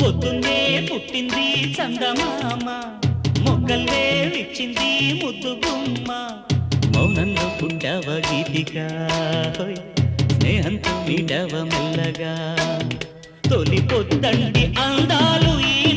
పొద్దున్నే పుట్టింది చందమామ మొగ్గల్లే విచ్చింది ముద్దు గుమ్మ మౌనంలో పుట్టావ గీతిగా స్నేహంతో మీటవ మెల్లగా తొలి పొద్దంటి అందాలు ఈ